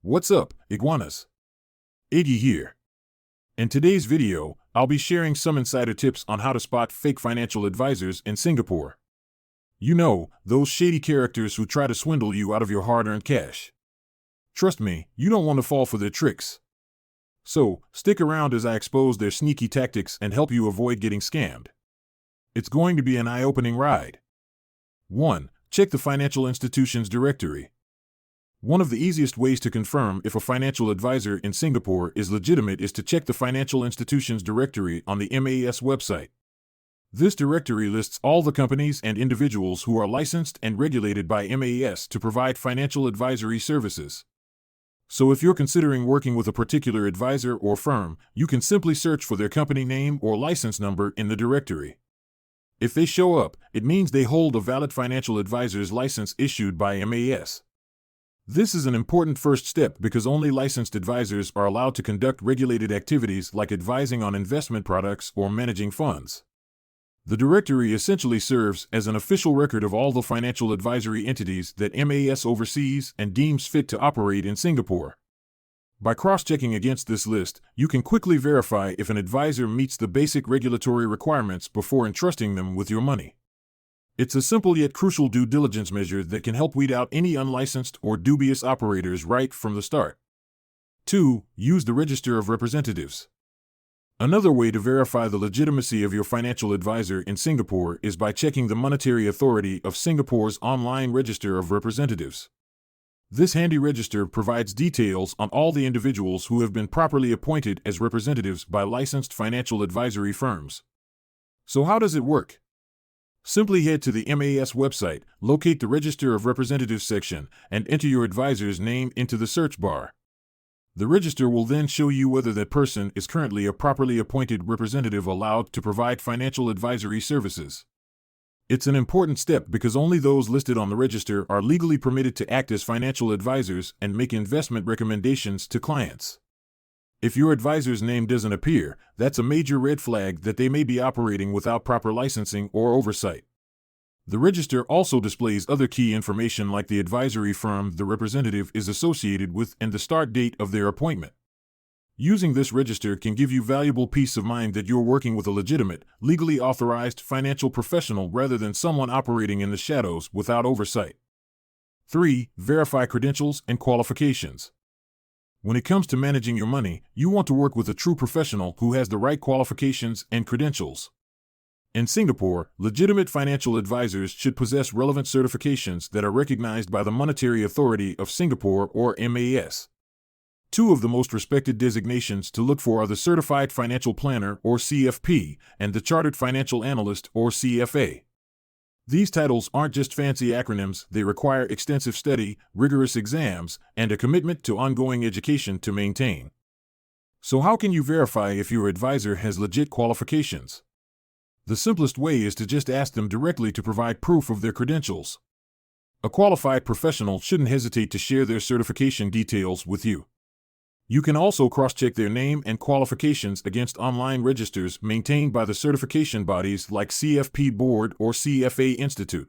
What's up, Iguanas? Iggy here. In today's video, I'll be sharing some insider tips on how to spot fake financial advisors in Singapore. You know, those shady characters who try to swindle you out of your hard-earned cash. Trust me, you don't want to fall for their tricks. So, stick around as I expose their sneaky tactics and help you avoid getting scammed. It's going to be an eye-opening ride. 1. Check the financial institution's directory. One of the easiest ways to confirm if a financial advisor in Singapore is legitimate is to check the financial institution's directory on the MAS website. This directory lists all the companies and individuals who are licensed and regulated by MAS to provide financial advisory services. So if you're considering working with a particular advisor or firm, you can simply search for their company name or license number in the directory. If they show up, it means they hold a valid financial advisor's license issued by MAS. This is an important first step because only licensed advisors are allowed to conduct regulated activities like advising on investment products or managing funds. The directory essentially serves as an official record of all the financial advisory entities that MAS oversees and deems fit to operate in Singapore. By cross-checking against this list, you can quickly verify if an advisor meets the basic regulatory requirements before entrusting them with your money. It's a simple yet crucial due diligence measure that can help weed out any unlicensed or dubious operators right from the start. 2. Use the Register of Representatives. Another way to verify the legitimacy of your financial advisor in Singapore is by checking the Monetary Authority of Singapore's online Register of Representatives. This handy register provides details on all the individuals who have been properly appointed as representatives by licensed financial advisory firms. So how does it work? Simply head to the MAS website, locate the Register of Representatives section, and enter your advisor's name into the search bar. The register will then show you whether that person is currently a properly appointed representative allowed to provide financial advisory services. It's an important step because only those listed on the register are legally permitted to act as financial advisors and make investment recommendations to clients. If your advisor's name doesn't appear, that's a major red flag that they may be operating without proper licensing or oversight. The register also displays other key information like the advisory firm the representative is associated with and the start date of their appointment. Using this register can give you valuable peace of mind that you're working with a legitimate, legally authorized financial professional rather than someone operating in the shadows without oversight. 3. Verify credentials and qualifications. When it comes to managing your money, you want to work with a true professional who has the right qualifications and credentials. In Singapore, legitimate financial advisors should possess relevant certifications that are recognized by the Monetary Authority of Singapore or MAS. Two of the most respected designations to look for are the Certified Financial Planner or CFP and the Chartered Financial Analyst or CFA. These titles aren't just fancy acronyms, they require extensive study, rigorous exams, and a commitment to ongoing education to maintain. So how can you verify if your advisor has legit qualifications? The simplest way is to just ask them directly to provide proof of their credentials. A qualified professional shouldn't hesitate to share their certification details with you. You can also cross-check their name and qualifications against online registers maintained by the certification bodies like CFP Board or CFA Institute.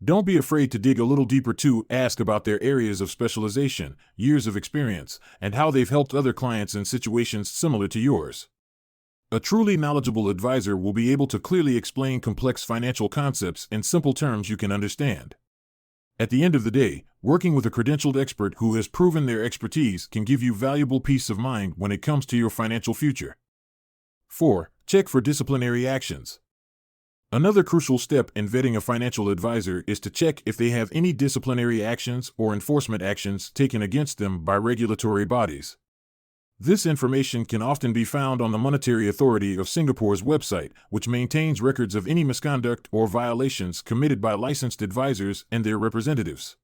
Don't be afraid to dig a little deeper too. Ask about their areas of specialization, years of experience, and how they've helped other clients in situations similar to yours. A truly knowledgeable advisor will be able to clearly explain complex financial concepts in simple terms you can understand. At the end of the day, working with a credentialed expert who has proven their expertise can give you valuable peace of mind when it comes to your financial future. 4. Check for disciplinary actions. Another crucial step in vetting a financial advisor is to check if they have any disciplinary actions or enforcement actions taken against them by regulatory bodies. This information can often be found on the Monetary Authority of Singapore's website, which maintains records of any misconduct or violations committed by licensed advisors and their representatives.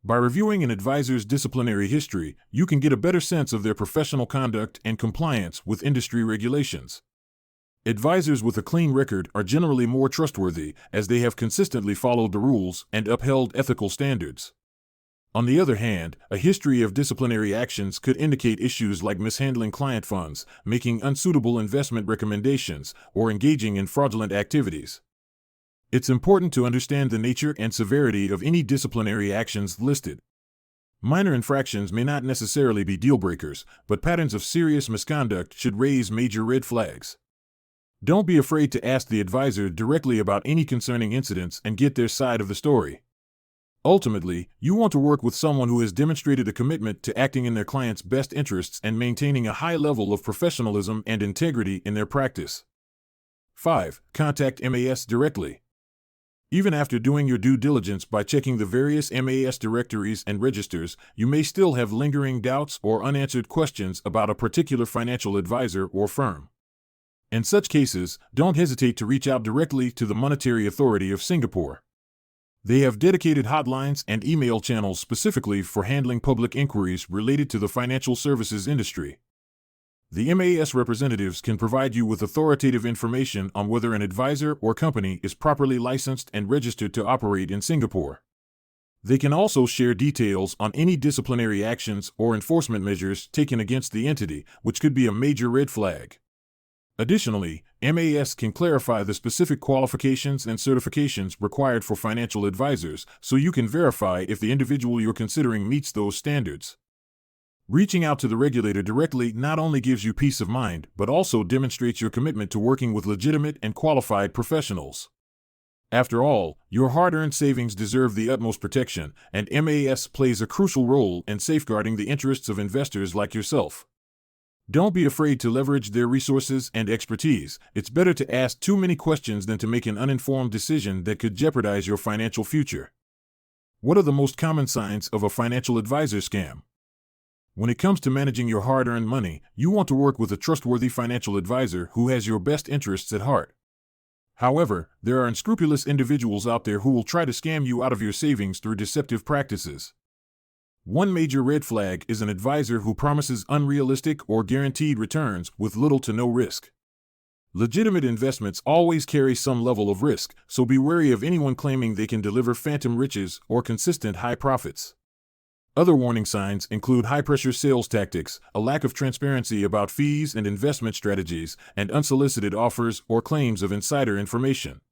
By reviewing an advisor's disciplinary history, you can get a better sense of their professional conduct and compliance with industry regulations. Advisors with a clean record are generally more trustworthy, as they have consistently followed the rules and upheld ethical standards. On the other hand, a history of disciplinary actions could indicate issues like mishandling client funds, making unsuitable investment recommendations, or engaging in fraudulent activities. It's important to understand the nature and severity of any disciplinary actions listed. Minor infractions may not necessarily be deal breakers, but patterns of serious misconduct should raise major red flags. Don't be afraid to ask the advisor directly about any concerning incidents and get their side of the story. Ultimately, you want to work with someone who has demonstrated a commitment to acting in their client's best interests and maintaining a high level of professionalism and integrity in their practice. 5. Contact MAS directly. Even after doing your due diligence by checking the various MAS directories and registers, you may still have lingering doubts or unanswered questions about a particular financial advisor or firm. In such cases, don't hesitate to reach out directly to the Monetary Authority of Singapore. They have dedicated hotlines and email channels specifically for handling public inquiries related to the financial services industry. The MAS representatives can provide you with authoritative information on whether an advisor or company is properly licensed and registered to operate in Singapore. They can also share details on any disciplinary actions or enforcement measures taken against the entity, which could be a major red flag. Additionally, MAS can clarify the specific qualifications and certifications required for financial advisors, so you can verify if the individual you're considering meets those standards. Reaching out to the regulator directly not only gives you peace of mind, but also demonstrates your commitment to working with legitimate and qualified professionals. After all, your hard-earned savings deserve the utmost protection, and MAS plays a crucial role in safeguarding the interests of investors like yourself. Don't be afraid to leverage their resources and expertise. It's better to ask too many questions than to make an uninformed decision that could jeopardize your financial future. What are the most common signs of a financial advisor scam? When it comes to managing your hard-earned money, you want to work with a trustworthy financial advisor who has your best interests at heart. However, there are unscrupulous individuals out there who will try to scam you out of your savings through deceptive practices. One major red flag is an advisor who promises unrealistic or guaranteed returns with little to no risk. Legitimate investments always carry some level of risk, so be wary of anyone claiming they can deliver phantom riches or consistent high profits. Other warning signs include high-pressure sales tactics, a lack of transparency about fees and investment strategies, and unsolicited offers or claims of insider information.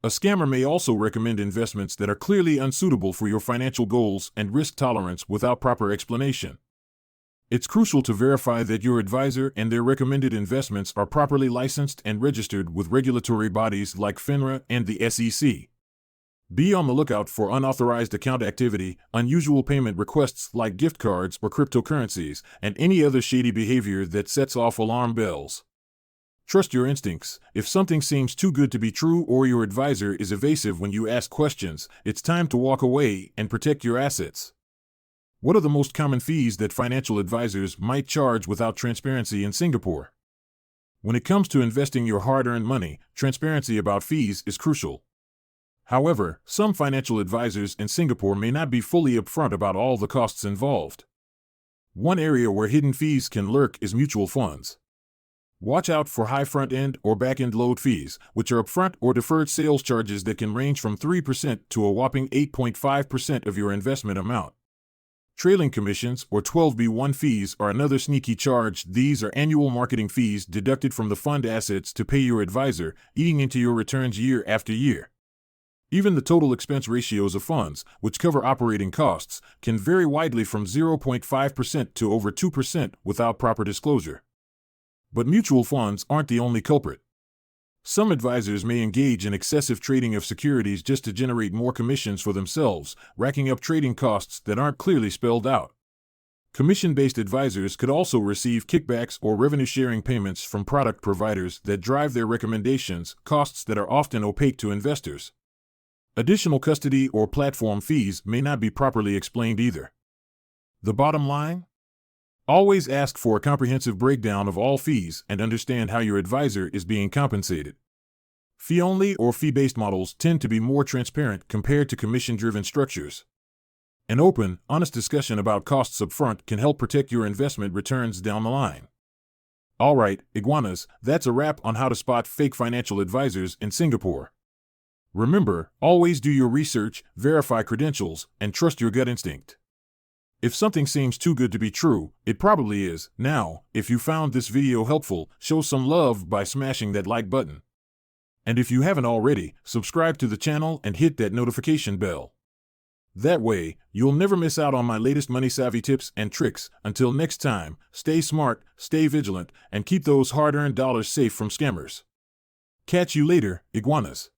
A scammer may also recommend investments that are clearly unsuitable for your financial goals and risk tolerance without proper explanation. It's crucial to verify that your advisor and their recommended investments are properly licensed and registered with regulatory bodies like FINRA and the SEC. Be on the lookout for unauthorized account activity, unusual payment requests like gift cards or cryptocurrencies, and any other shady behavior that sets off alarm bells. Trust your instincts. If something seems too good to be true or your advisor is evasive when you ask questions, it's time to walk away and protect your assets. What are the most common fees that financial advisors might charge without transparency in Singapore? When it comes to investing your hard-earned money, transparency about fees is crucial. However, some financial advisors in Singapore may not be fully upfront about all the costs involved. One area where hidden fees can lurk is mutual funds. Watch out for high front-end or back-end load fees, which are upfront or deferred sales charges that can range from 3% to a whopping 8.5% of your investment amount. Trailing commissions, or 12b-1 fees, are another sneaky charge. These are annual marketing fees deducted from the fund assets to pay your advisor, eating into your returns year after year. Even the total expense ratios of funds, which cover operating costs, can vary widely from 0.5% to over 2% without proper disclosure. But mutual funds aren't the only culprit. Some advisors may engage in excessive trading of securities just to generate more commissions for themselves, racking up trading costs that aren't clearly spelled out. Commission-based advisors could also receive kickbacks or revenue-sharing payments from product providers that drive their recommendations, costs that are often opaque to investors. Additional custody or platform fees may not be properly explained either. The bottom line? Always ask for a comprehensive breakdown of all fees and understand how your advisor is being compensated. Fee-only or fee-based models tend to be more transparent compared to commission-driven structures. An open, honest discussion about costs up front can help protect your investment returns down the line. Alright, Iguanas, that's a wrap on how to spot fake financial advisors in Singapore. Remember, always do your research, verify credentials, and trust your gut instinct. If something seems too good to be true, it probably is. Now, if you found this video helpful, show some love by smashing that like button. And if you haven't already, subscribe to the channel and hit that notification bell. That way, you'll never miss out on my latest money-savvy tips and tricks. Until next time, stay smart, stay vigilant, and keep those hard-earned dollars safe from scammers. Catch you later, iguanas.